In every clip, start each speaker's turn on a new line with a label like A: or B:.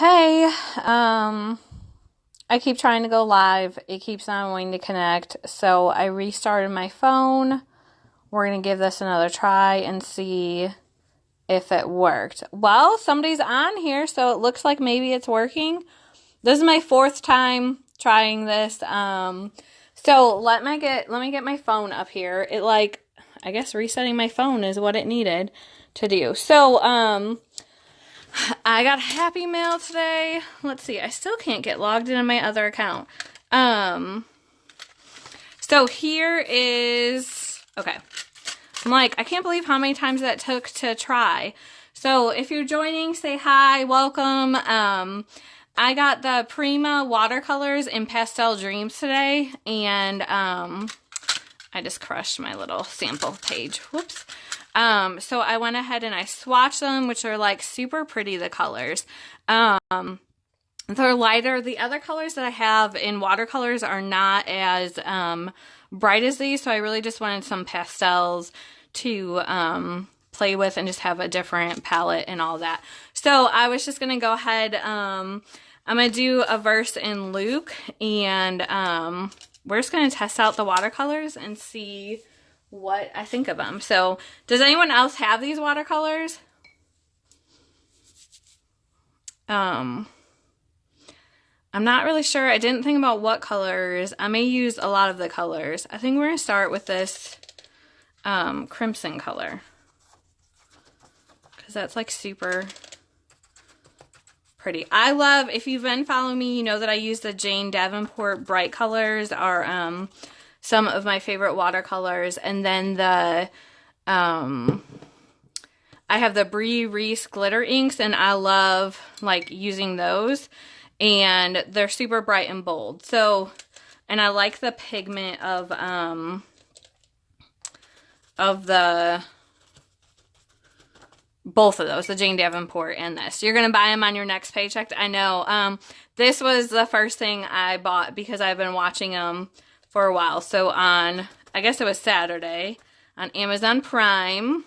A: Hey, I keep trying to go live. It keeps not wanting to connect. So I restarted my phone. We're going to give this another try and see if it worked. Well, somebody's on here, so it looks like maybe it's working. This is my fourth time trying this. So let me get my phone up here. I guess resetting my phone is what it needed to do. So, I got Happy Mail today. Let's see. I still can't get logged into my other account. So here is, okay. I can't believe how many times that took to try. So if you're joining, say hi, welcome. I got the Prima Watercolors in Pastel Dreams today, and I just crushed my little sample page. Whoops. So I went ahead and I swatched them, which are like super pretty, the colors. They're lighter. The other colors that I have in watercolors are not as bright as these, so I really just wanted some pastels to play with and just have a different palette and all that. So I was just going to go ahead, I'm going to do a verse in Luke, and we're just going to test out the watercolors and see what I think of them. So does anyone else have these watercolors? I'm not really sure. I didn't think about what colors. I may use a lot of the colors. I think we're going to start with this crimson color, because that's like super pretty. I love, if you've been following me, you know that I use the Jane Davenport bright colors are some of my favorite watercolors. And then the I have the Brie Reese glitter inks, and I love like using those, and they're super bright and bold. So, and I like the pigment of the both of those, the Jane Davenport and this. You're gonna buy them on your next paycheck. I know. This was the first thing I bought because I've been watching them for a while. So on, I guess it was Saturday, on Amazon Prime,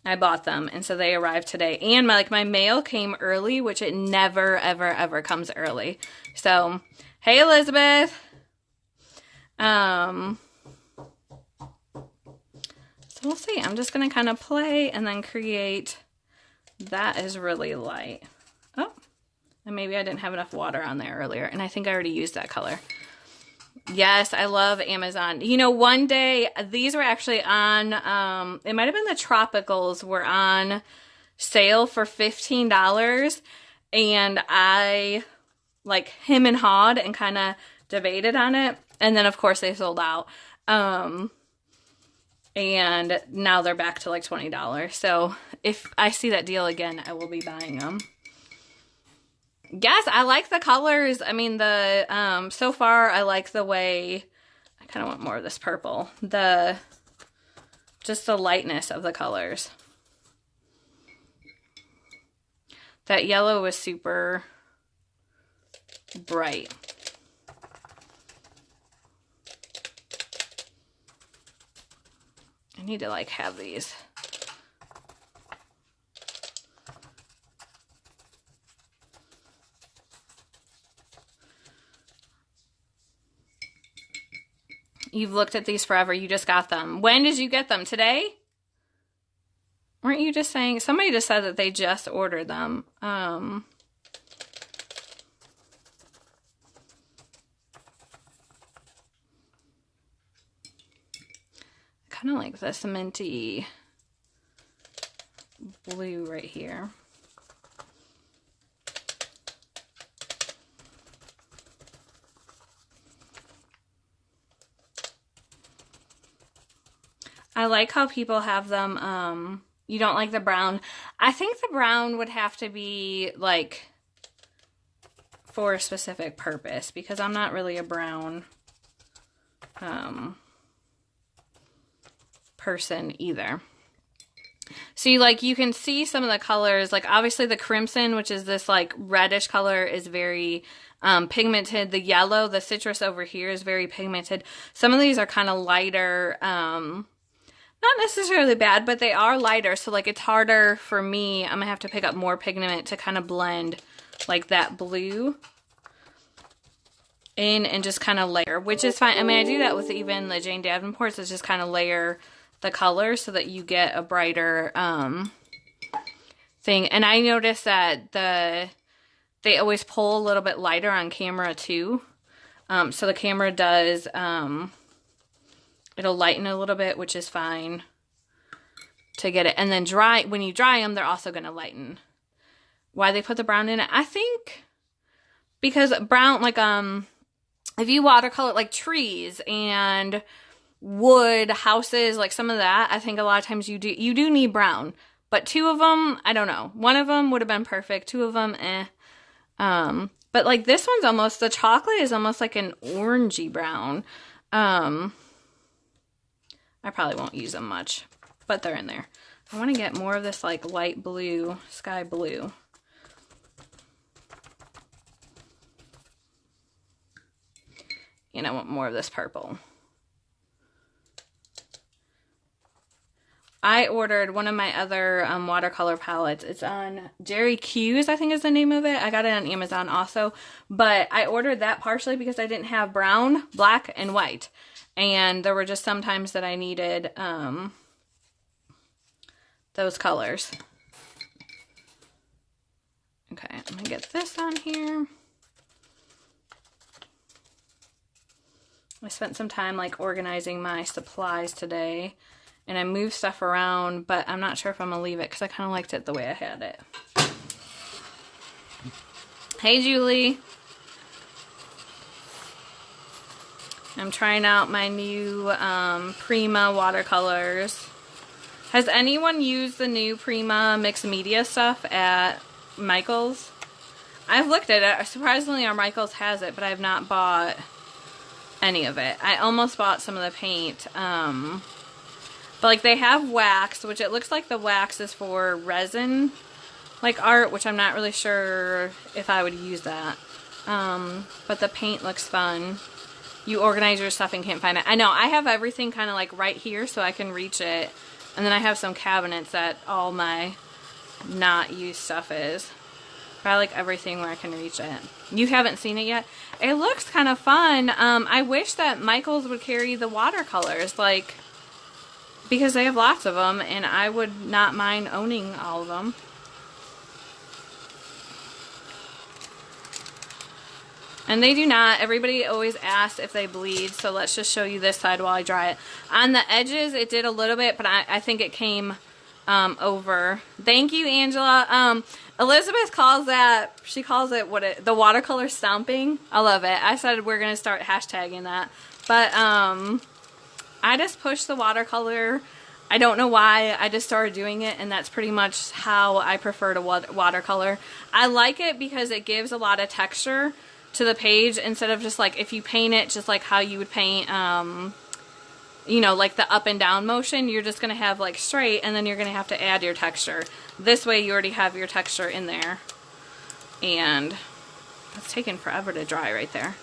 A: I bought them, and so they arrived today. And my mail came early, which it never, ever, ever comes early. So, hey Elizabeth. So we'll see. I'm just gonna kind of play and then create. That is really light. Oh, and maybe I didn't have enough water on there earlier, and I think I already used that color. Yes, I love Amazon. You know, one day, these were actually on, it might have been the Tropicals were on sale for $15, and I, hem and hawed and kind of debated on it, and then, of course, they sold out, and now they're back to, $20, so if I see that deal again, I will be buying them. Yes, I like the colors. I mean, so far, I like the way, I kind of want more of this purple. Just the lightness of the colors. That yellow was super bright. I need to, have these. You've looked at these forever. You just got them. When did you get them? Today? Weren't you just saying? Somebody just said that they just ordered them. I kind of like the cementy blue right here. I like how people have them, you don't like the brown. I think the brown would have to be, for a specific purpose, because I'm not really a brown, person either. So you can see some of the colors, obviously the crimson, which is this, reddish color, is very pigmented. The yellow, the citrus over here, is very pigmented. Some of these are kind of lighter, not necessarily bad, but they are lighter, so it's harder for me. I'm gonna have to pick up more pigment to kind of blend like that blue in and just kind of layer, which is fine. I mean, I do that with even the Jane Davenports. It's just kind of layer the color so that you get a brighter thing. And I noticed that they always pull a little bit lighter on camera too. So the camera does, it'll lighten a little bit, which is fine to get it. And then when you dry them, they're also going to lighten. Why they put the brown in it? I think because brown, like, if you watercolor like trees and wood, houses, like some of that, I think a lot of times you do need brown. But two of them, I don't know. One of them would have been perfect. Two of them, eh. But like this one's almost, the chocolate is almost like an orangey brown. I probably won't use them much, but they're in there. I want to get more of this like light blue, sky blue. And I want more of this purple. I ordered one of my other watercolor palettes. It's on Jerry Q's, I think is the name of it. I got it on Amazon also. But I ordered that partially because I didn't have brown, black, and white. And there were just some times that I needed those colors. Okay, I'm going to get this on here. I spent some time like organizing my supplies today. And I moved stuff around, but I'm not sure if I'm going to leave it because I kind of liked it the way I had it. Hey, Julie. I'm trying out my new Prima watercolors. Has anyone used the new Prima mixed media stuff at Michael's? I've looked at it. Surprisingly, our Michael's has it, but I've not bought any of it. I almost bought some of the paint. But like they have wax, which it looks like the wax is for resin like art, which I'm not really sure if I would use that. But the paint looks fun. You organize your stuff and can't find it. I know, I have everything kind of like right here so I can reach it. And then I have some cabinets that all my not used stuff is. But I like everything where I can reach it. You haven't seen it yet? It looks kind of fun. I wish that Michael's would carry the watercolors, like, because they have lots of them, and I would not mind owning all of them. And they do not. Everybody always asks if they bleed, so let's just show you this side while I dry it. On the edges, it did a little bit, but I think it came over. Thank you, Angela. Elizabeth calls that, she calls it the watercolor stomping. I love it. I said we're going to start hashtagging that. But I just pushed the watercolor. I don't know why. I just started doing it, and that's pretty much how I prefer to watercolor. I like it because it gives a lot of texture to the page instead of just like if you paint it just like how you would paint, you know, like the up and down motion. You're just going to have like straight, and then you're going to have to add your texture. This way you already have your texture in there. And it's taken forever to dry right there.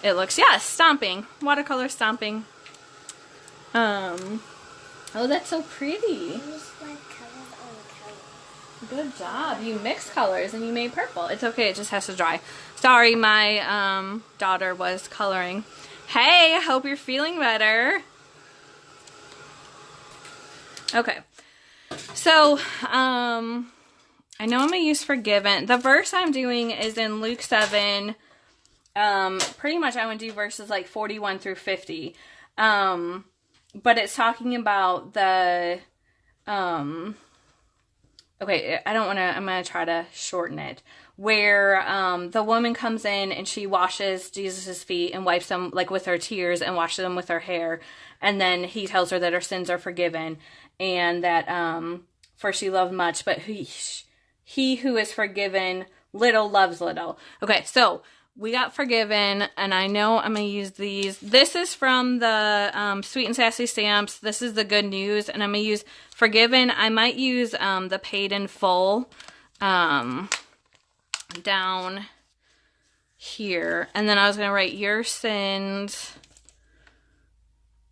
A: It looks, yeah, stomping. Watercolor stomping. Oh, that's so pretty. Good job. You mixed colors and you made purple. It's okay. It just has to dry. Sorry, my daughter was coloring. Hey, I hope you're feeling better. Okay. So, I know I'm going to use Forgiven. The verse I'm doing is in Luke 7. Pretty much I would do verses like 41 through 50. But it's talking about the, okay, I'm going to try to shorten it, where the woman comes in and she washes Jesus' feet and wipes them like with her tears and washes them with her hair. And then he tells her that her sins are forgiven and that, for she loved much, but he who is forgiven little loves little. Okay, so we got Forgiven, and I know I'm going to use these. This is from the Sweet N Sassy Stamps. This is the Good News, and I'm going to use Forgiven. I might use the Paid in Full down here. And then I was going to write Your Sins,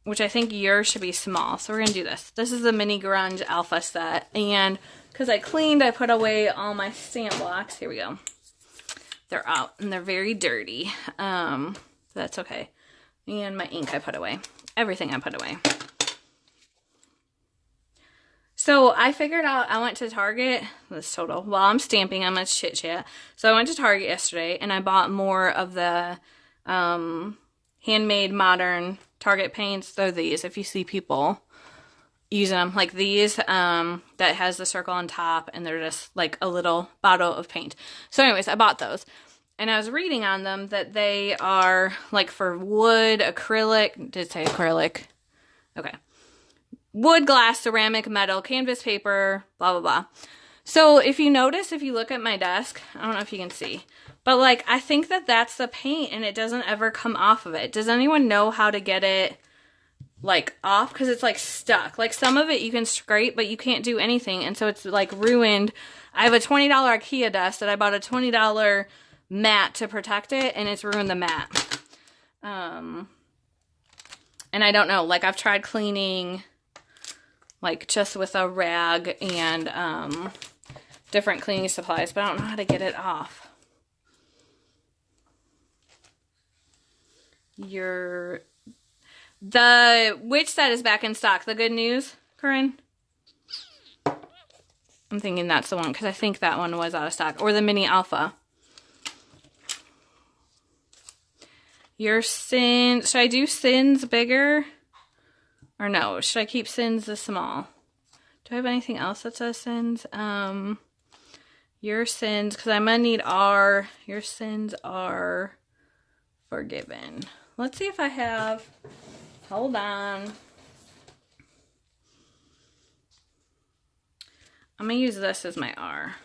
A: which I think yours should be small. So we're going to do this. This is the Mini Grunge Alpha set. And because I cleaned, I put away all my stamp blocks. Here we go. They're out and they're very dirty. That's okay. And my ink I put away. Everything I put away. So I figured out, I went to Target, this total, while I'm stamping, I'm gonna chit chat. So I went to Target yesterday and I bought more of the handmade modern Target paints. They're these, if you see people using them, like these, that has the circle on top and they're just like a little bottle of paint. So anyways, I bought those. And I was reading on them that they are like for wood, acrylic, did it say acrylic? Okay. Wood, glass, ceramic, metal, canvas, paper, blah, blah, blah. So if you notice, if you look at my desk, I don't know if you can see, but like, I think that that's the paint and it doesn't ever come off of it. Does anyone know how to get it like off? Because it's like stuck. Like some of it you can scrape, but you can't do anything. And so it's like ruined. I have a $20 IKEA desk that I bought a $20 mat to protect it and it's ruined the mat. And I don't know, like I've tried cleaning like just with a rag and different cleaning supplies, but I don't know how to get it off. Which set is back in stock? The good news, Corinne? I'm thinking that's the one because I think that one was out of stock. Or the mini alpha. Your Sins, should I do Sins bigger? Or no, should I keep Sins the small? Do I have anything else that says Sins? Your Sins, because I'm going to need your Sins are forgiven. Let's see if I have, hold on. I'm going to use this as my R.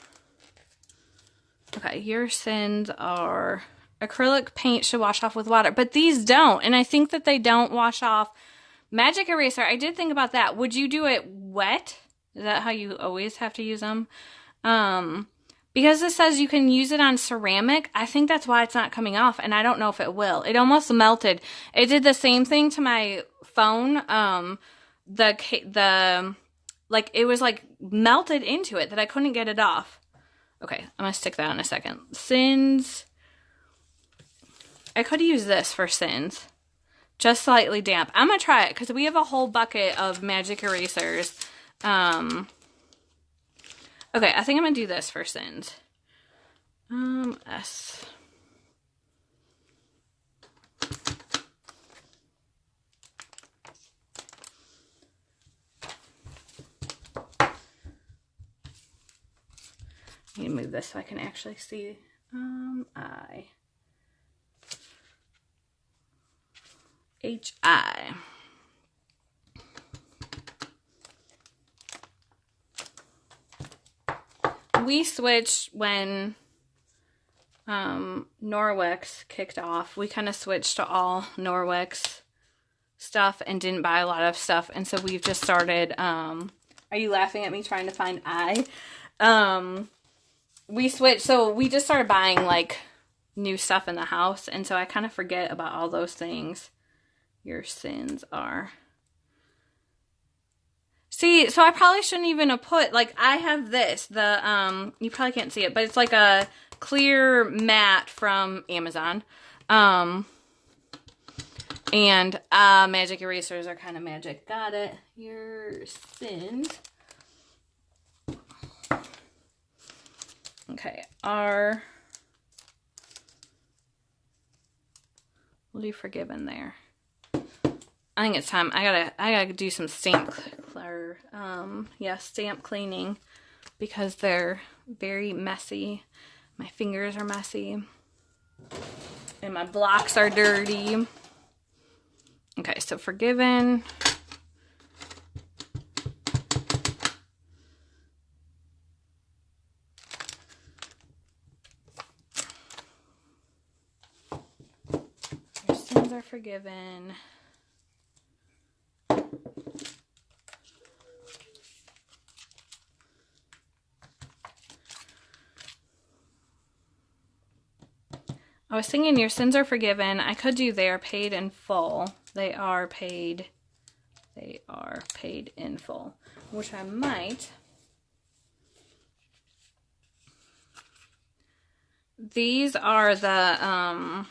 A: Okay, your Sins are, acrylic paint should wash off with water, but these don't, and I think that they don't wash off. Magic eraser, I did think about that. Would you do it wet? Is that how you always have to use them? Because it says you can use it on ceramic, I think that's why it's not coming off, and I don't know if it will. It almost melted. It did the same thing to my phone. Like, it was like melted into it that I couldn't get it off. Okay, I'm going to stick that in a second. Sins. I could use this for Sins. Just slightly damp. I'm going to try it because we have a whole bucket of magic erasers. Okay, I think I'm going to do this for Sins. S. I need to move this so I can actually see. I. H-I. We switched when Norwex kicked off. We kind of switched to all Norwex stuff and didn't buy a lot of stuff. And so we've just started, are you laughing at me trying to find I? We switched, so we just started buying like new stuff in the house. And so I kind of forget about all those things. Your Sins are. See, so I probably shouldn't even have put, like, I have this, you probably can't see it, but it's like a clear matte from Amazon. And magic erasers are kind of magic. Got it. Your Sins. Okay, we'll do forgiven there. I think it's time. I gotta do some stamp cleaning because they're very messy. My fingers are messy. And my blocks are dirty. Okay, so forgiven. Your sins are forgiven. I was thinking your sins are forgiven. I could do they are paid in full. They are paid in full, which I might. these are the,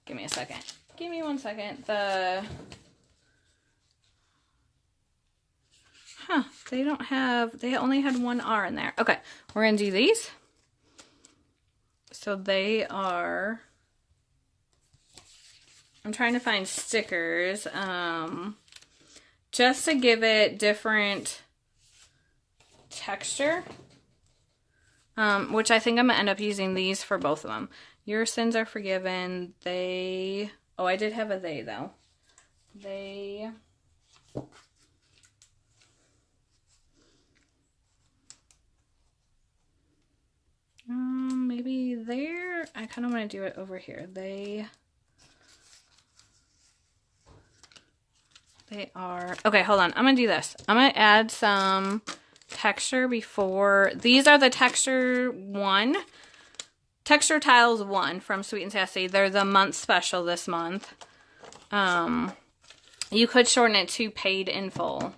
A: give me a second. Give me 1 second. They don't have, they only had one R in there. Okay, we're gonna do these. So they are, I'm trying to find stickers, just to give it different texture, which I think I'm gonna end up using these for both of them. Your sins are forgiven. They, oh, I did have a they though. They, maybe there. I kind of want to do it over here. They are, okay, hold on. I'm going to do this. I'm going to add some texture before. These are the texture tiles 1 from Sweet and Sassy. They're the month special this month. You could shorten it to paid in full.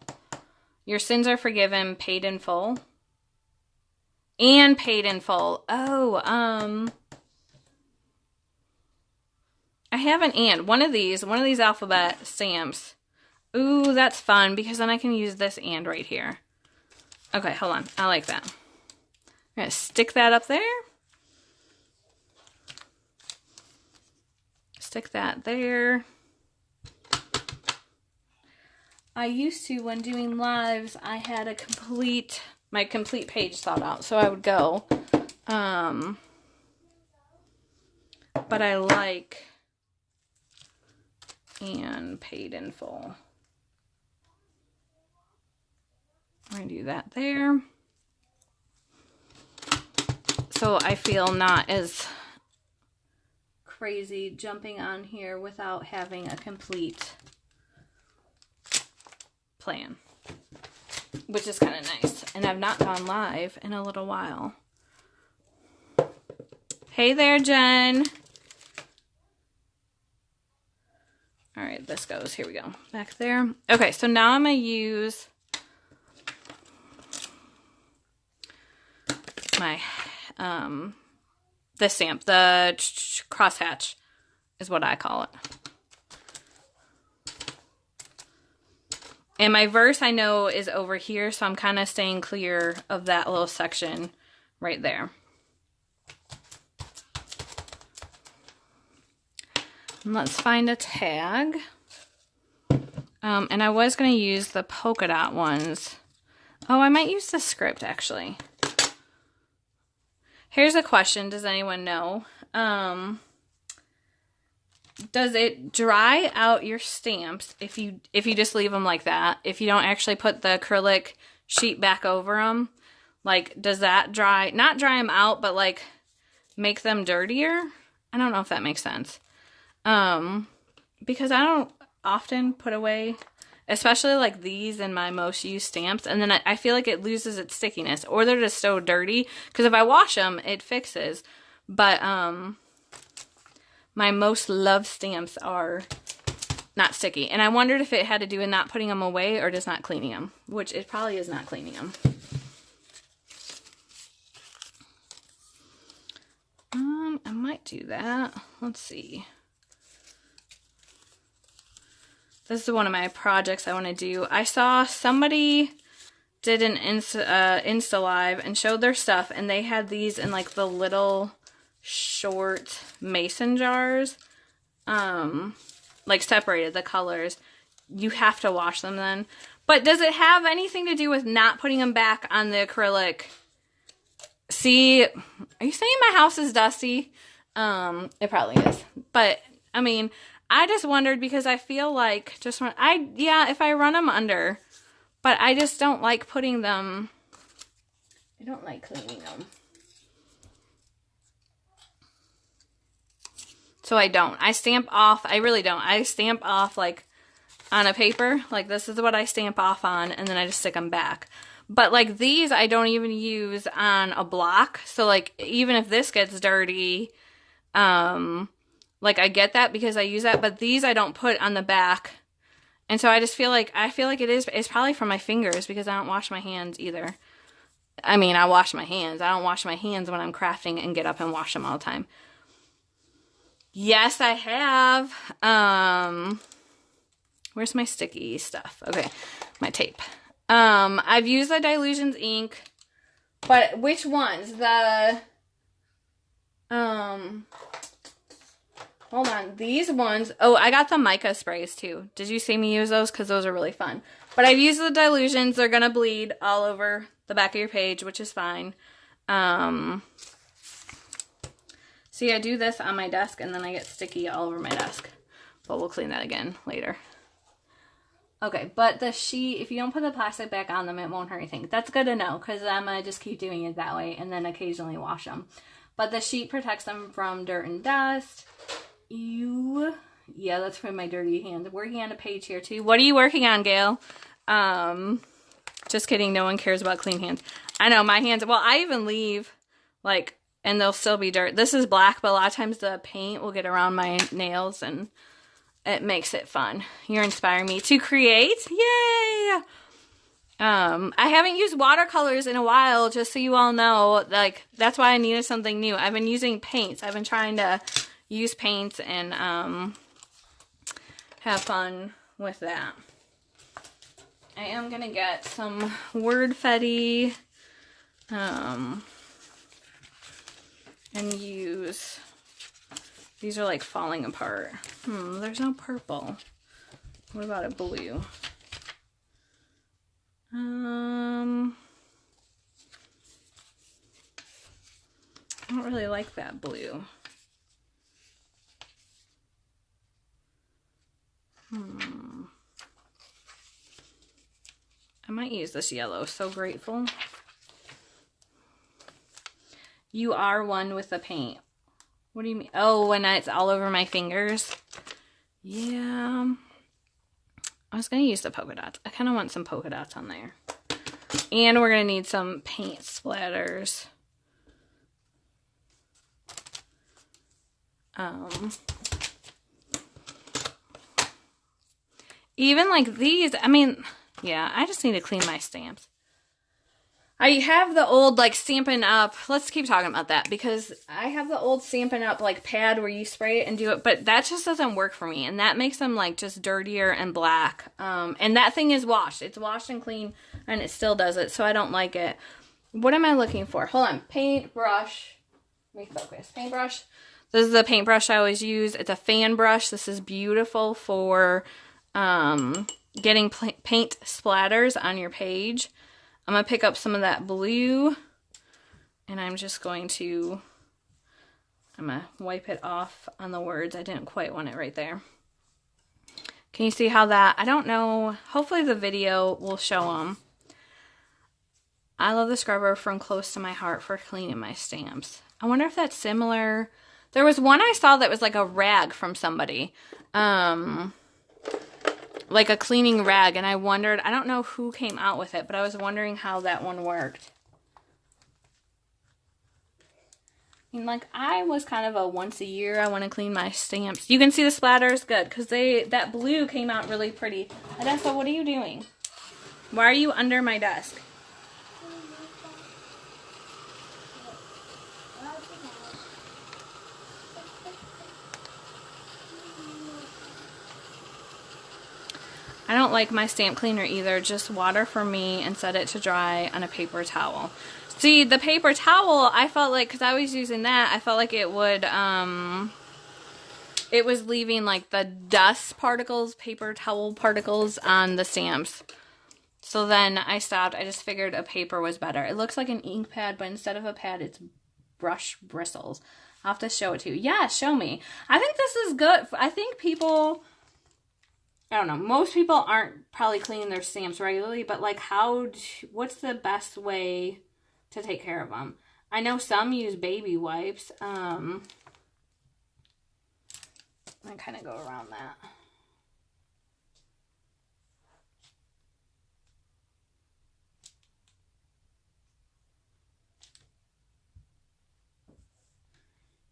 A: Your sins are forgiven, paid in full. And paid in full. Oh, I have an and. One of these alphabet stamps. Ooh, that's fun because then I can use this and right here. Okay, hold on. I like that. I'm going to stick that up there. Stick that there. I used to, when doing lives, I had a my complete page thought out, so I would go. But I like and paid in full. I'm going to do that there. So I feel not as crazy jumping on here without having a complete plan, which is kind of nice. And I've not gone live in a little while. Hey there, Jen. All right, this goes. Here we go. Back there. Okay, so now I'm going to use my, this stamp. The crosshatch is what I call it. And my verse, I know, is over here, so I'm kind of staying clear of that little section right there. And let's find a tag. And I was going to use the polka dot ones. Oh, I might use the script, actually. Here's a question. Does anyone know? Does it dry out your stamps if you just leave them like that? If you don't actually put the acrylic sheet back over them? Like, does that dry, not dry them out, but like make them dirtier? I don't know if that makes sense. Because I don't often put away, especially like these in my most used stamps, and then I feel like it loses its stickiness, or they're just so dirty, because if I wash them, it fixes. But, my most loved stamps are not sticky. And I wondered if it had to do with not putting them away or just not cleaning them, which it probably is not cleaning them. I might do that. Let's see. This is one of my projects I want to do. I saw somebody did an Insta Live and showed their stuff, and they had these in like the little short mason jars, like separated the colors. You have to wash them then. But does it have anything to do with not putting them back on the acrylic? See, are you saying my house is dusty? It probably is. But I mean, I just wondered because I feel like if I run them under, but I just don't like putting them, I don't like cleaning them. So I don't. I stamp off. I really don't. I stamp off like on a paper. Like this is what I stamp off on, and then I just stick them back. But like these, I don't even use on a block. So like even if this gets dirty, like I get that because I use that. But these I don't put on the back. And so I just feel like, it's probably from my fingers because I don't wash my hands either. I mean, I wash my hands. I don't wash my hands when I'm crafting and get up and wash them all the time. Yes, I have. Where's my sticky stuff? Okay, my tape. I've used the Dylusions ink, but which ones? The, hold on, these ones. Oh, I got the mica sprays too. Did you see me use those? Because those are really fun. But I've used the Dylusions. They're going to bleed all over the back of your page, which is fine. See, I do this on my desk and then I get sticky all over my desk. But we'll clean that again later. Okay, but the sheet, if you don't put the plastic back on them, it won't hurt anything. That's good to know, because I'm going to just keep doing it that way and then occasionally wash them. But the sheet protects them from dirt and dust. Yeah, that's from my dirty hands. Working on a page here, too. What are you working on, Gail? Just kidding. No one cares about clean hands. I know, my hands, well, I even leave, like, and they'll still be dirt. This is black, but a lot of times the paint will get around my nails and it makes it fun. You're inspiring me to create. Yay! I haven't used watercolors in a while, just so you all know. Like, that's why I needed something new. I've been using paints. I've been trying to use paints and have fun with that. I am gonna get some Wordfetti and use, these are like falling apart. There's no purple. What about a blue? I don't really like that blue. I might use this yellow. So grateful. You are one with the paint. What do you mean? Oh, when it's all over my fingers. Yeah. I was going to use the polka dots. I kind of want some polka dots on there. And we're going to need some paint splatters. Even like these, I mean, yeah, I just need to clean my stamps. I have the old, like, Stampin' Up. Let's keep talking about that, because I have the old Stampin' Up, like, pad where you spray it and do it, but that just doesn't work for me, and that makes them, like, just dirtier and black. And that thing is washed. It's washed and clean, and it still does it, so I don't like it. What am I looking for? Hold on. Paintbrush. Let me focus. Paintbrush. This is the paintbrush I always use. It's a fan brush. This is beautiful for getting paint splatters on your page. I'm going to pick up some of that blue, and I'm just going to, I'm going to wipe it off on the words. I didn't quite want it right there. Can you see how that, I don't know, hopefully the video will show them. I love the scrubber from close to my heart for cleaning my stamps. I wonder if that's similar. There was one I saw that was like a rag from somebody. Like a cleaning rag, and I wondered, I don't know who came out with it, but I was wondering how that one worked. I mean, like, I was kind of a once a year, I want to clean my stamps. You can see the splatters, good, because that blue came out really pretty. Adessa, what are you doing? Why are you under my desk? I don't like my stamp cleaner either. Just water for me and set it to dry on a paper towel. See, the paper towel, I felt like, because I was using that, I felt like it would, it was leaving like the dust particles, paper towel particles on the stamps. So then I stopped. I just figured a paper was better. It looks like an ink pad, but instead of a pad, it's brush bristles. I'll have to show it to you. Yeah, show me. I think this is good. I think people, I don't know, most people aren't probably cleaning their stamps regularly, but like what's the best way to take care of them? I know some use baby wipes. I kind of go around that.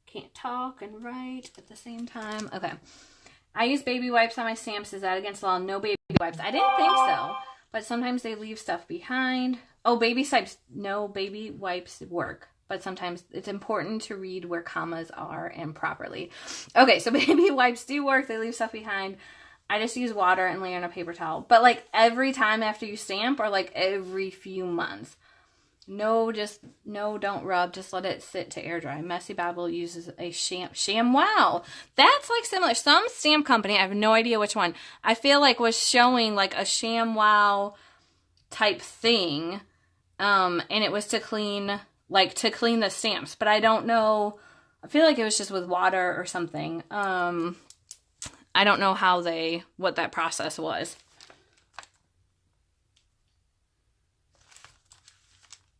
A: Can't talk and write at the same time. Okay. I use baby wipes on my stamps. Is that against the law? No baby wipes. I didn't think so, but sometimes they leave stuff behind. Oh, baby wipes work, but sometimes it's important to read where commas are and properly. Okay, so baby wipes do work. They leave stuff behind. I just use water and lay on a paper towel. But like every time after you stamp or like every few months. No, don't rub. Just let it sit to air dry. Messy Babel uses a ShamWow. That's like similar. Some stamp company, I have no idea which one, I feel like was showing like a ShamWow type thing. And it was to clean the stamps. But I don't know. I feel like it was just with water or something. I don't know what that process was.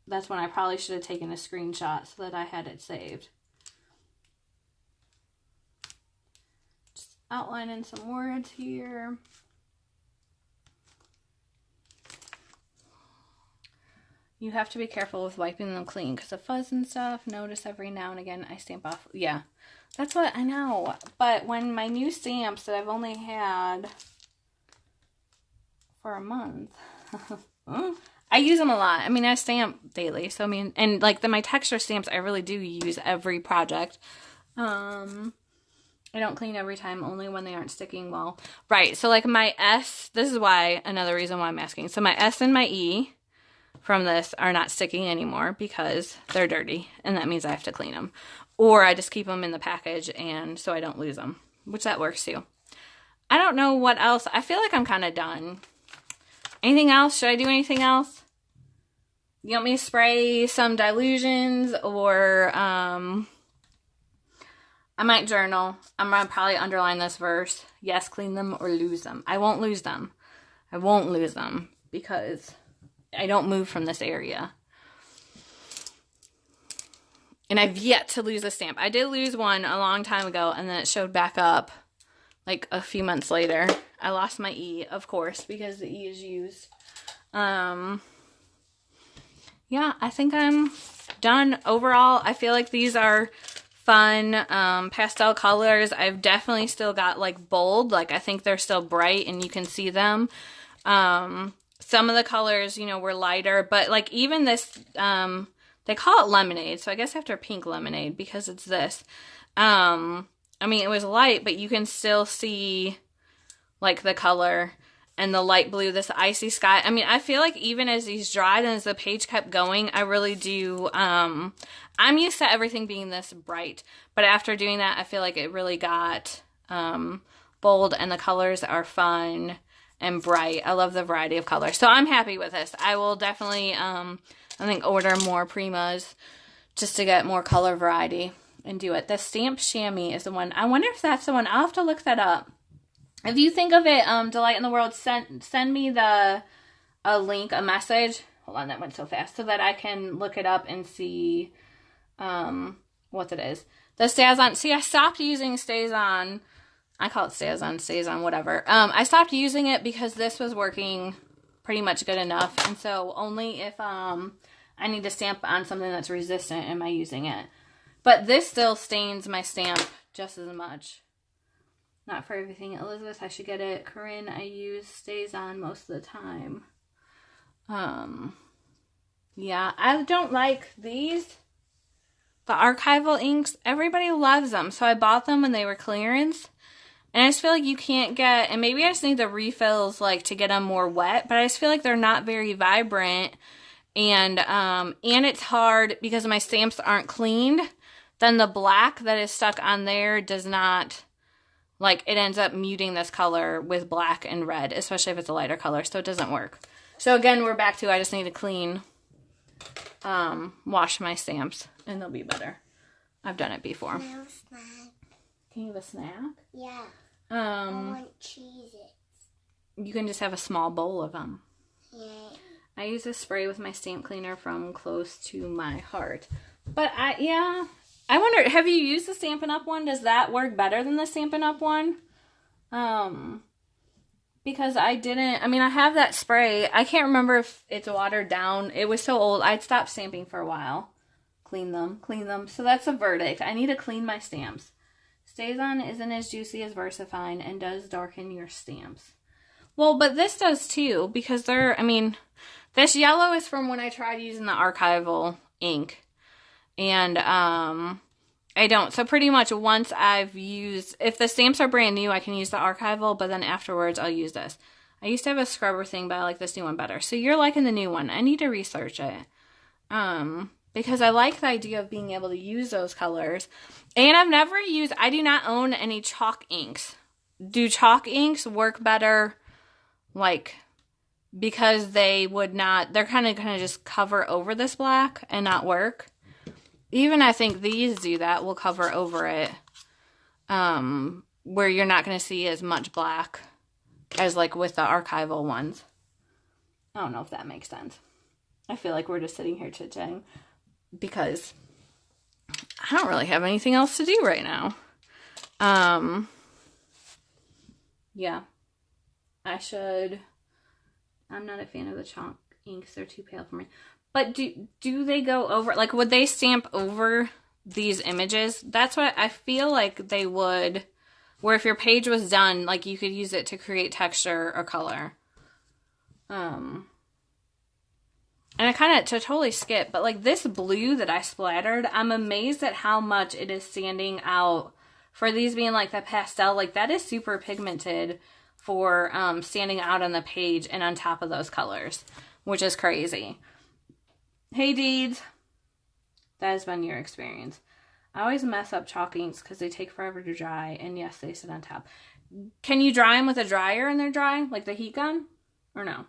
A: That's when I probably should have taken a screenshot so that I had it saved. Just outlining some words here. You have to be careful with wiping them clean because of fuzz and stuff. Notice every now and again I stamp off. Yeah, that's what I know. But when my new stamps that I've only had for a month... I use them a lot. I mean, I stamp daily. So, I mean, and like my texture stamps, I really do use every project. I don't clean every time, only when they aren't sticking well. Right. So, like my S, this is why, another reason why I'm asking. So, my S and my E from this are not sticking anymore because they're dirty. And that means I have to clean them. Or I just keep them in the package and so I don't lose them, which that works too. I don't know what else. I feel like I'm kind of done. Anything else? Should I do anything else? You want me to spray some dilutions or I might journal. I'm going to probably underline this verse. Yes, clean them or lose them. I won't lose them. I won't lose them because I don't move from this area. And I've yet to lose a stamp. I did lose one a long time ago and then it showed back up like a few months later. I lost my E, of course, because the E is used. Yeah, I think I'm done. Overall, I feel like these are fun pastel colors. I've definitely still got like bold. Like I think they're still bright and you can see them. Some of the colors, you know, were lighter. But like even this, they call it lemonade. So I guess after pink lemonade because it's this. I mean, it was light, but you can still see like the color and the light blue, this icy sky. I mean, I feel like even as these dried and as the page kept going, I really do, I'm used to everything being this bright, but after doing that, I feel like it really got, bold and the colors are fun and bright. I love the variety of colors. So I'm happy with this. I will definitely, I think order more Primas just to get more color variety and do it. The Stamp Chamois is the one. I wonder if that's the one. I'll have to look that up. If you think of it, Delight in the World, send me a link, a message. Hold on, that went so fast. So that I can look it up and see what it is. The Stays On. See, I stopped using Stays On. I call it Stays On, whatever. I stopped using it because this was working pretty much good enough. And so only if I need to stamp on something that's resistant am I using it. But this still stains my stamp just as much. Not for everything. Elizabeth, I should get it. Corinne, I use Stays On most of the time. Yeah, I don't like these. The archival inks. Everybody loves them. So I bought them when they were clearance. And I just feel like you can't get, and maybe I just need the refills like to get them more wet, but I just feel like they're not very vibrant. And it's hard because my stamps aren't cleaned. Then the black that is stuck on there does not, like, it ends up muting this color with black and red, especially if it's a lighter color, so it doesn't work. So again, we're back to I just need to clean, wash my stamps, and they'll be better. I've done it before.
B: Can I have a snack?
A: Can you have a snack?
B: Yeah. I want Cheez-Its.
A: You can just have a small bowl of them.
B: Yeah.
A: I use a spray with my stamp cleaner from Close to My Heart. But I wonder, have you used the Stampin' Up! One? Does that work better than the Stampin' Up! One? Because I have that spray. I can't remember if it's watered down. It was so old. I'd stopped stamping for a while. Clean them. So that's a verdict. I need to clean my stamps. Stays On isn't as juicy as VersaFine and does darken your stamps. Well, but this does too, because I mean, this yellow is from when I tried using the archival ink. And, I don't. So pretty much once I've used, if the stamps are brand new, I can use the archival, but then afterwards I'll use this. I used to have a scrubber thing, but I like this new one better. So you're liking the new one. I need to research it. Because I like the idea of being able to use those colors. And I do not own any chalk inks. Do chalk inks work better? Like, because they're kind of just cover over this black and not work. Even I think these do that, will cover over it. Where you're not going to see as much black as like with the archival ones. I don't know if that makes sense. I feel like we're just sitting here chit-chatting because I don't really have anything else to do right now. Yeah. I'm not a fan of the chalk inks. They're too pale for me. But do they go over, like, would they stamp over these images? That's what I feel like they would, where if your page was done, like, you could use it to create texture or color. And I kind of, to totally skip, but, like, this blue that I splattered, I'm amazed at how much it is standing out for these being, like, the pastel. Like, that is super pigmented for standing out on the page and on top of those colors, which is crazy. Hey, Deeds. That has been your experience. I always mess up chalk inks because they take forever to dry, and yes, they sit on top. Can you dry them with a dryer and they're dry, like the heat gun, or no?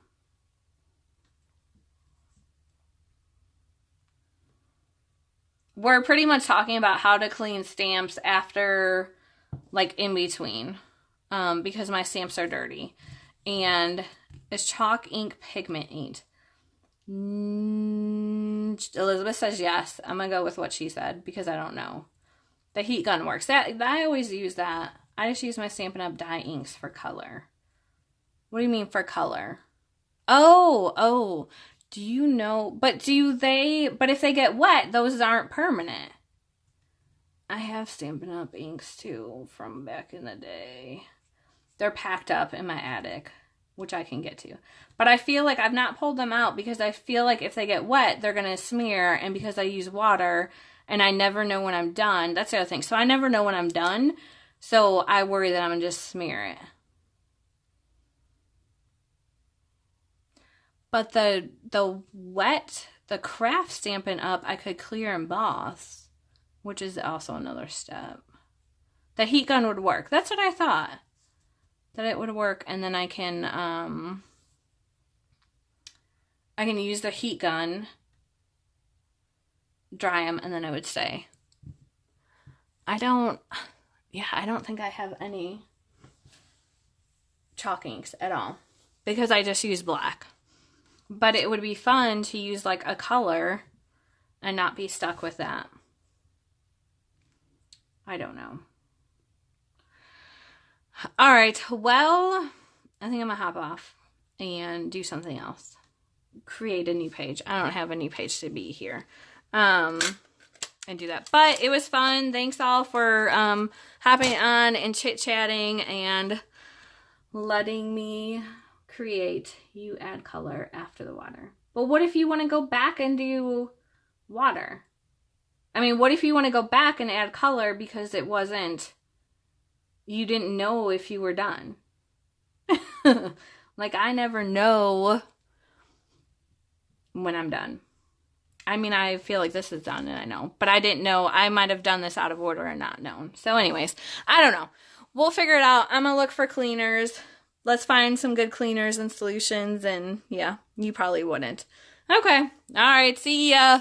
A: We're pretty much talking about how to clean stamps after, like, in between, because my stamps are dirty. And is chalk ink pigment ink? Elizabeth says yes. I'm gonna go with what she said because I don't know. The heat gun works. I always use that. I just use my Stampin' Up! Dye inks for color. What do you mean for color? Oh. Do you know? But if they get wet, those aren't permanent. I have Stampin' Up! Inks too from back in the day. They're packed up in my attic, which I can get to. But I feel like I've not pulled them out because I feel like if they get wet, they're going to smear. And because I use water and I never know when I'm done. That's the other thing. So I never know when I'm done. So I worry that I'm going to just smear it. But the craft Stampin' Up! I could clear emboss, which is also another step. The heat gun would work. That's what I thought. That it would work, and then I can use the heat gun, dry them, and then I would stay. I don't think I have any chalk inks at all because I just use black. But it would be fun to use like a color and not be stuck with that. I don't know. All right, well, I think I'm gonna hop off and do something else. Create a new page. I don't have a new page to be here. And do that. But it was fun. Thanks all for hopping on and chit-chatting and letting me create. You add color after the water. But what if you want to go back and do water? I mean, what if you want to go back and add color because it wasn't, you didn't know if you were done? Like, I never know when I'm done. I mean, I feel like this is done and I know, but I didn't know. I might have done this out of order and not known. So anyways, I don't know. We'll figure it out. I'm going to look for cleaners. Let's find some good cleaners and solutions. And yeah, you probably wouldn't. Okay. All right. See ya.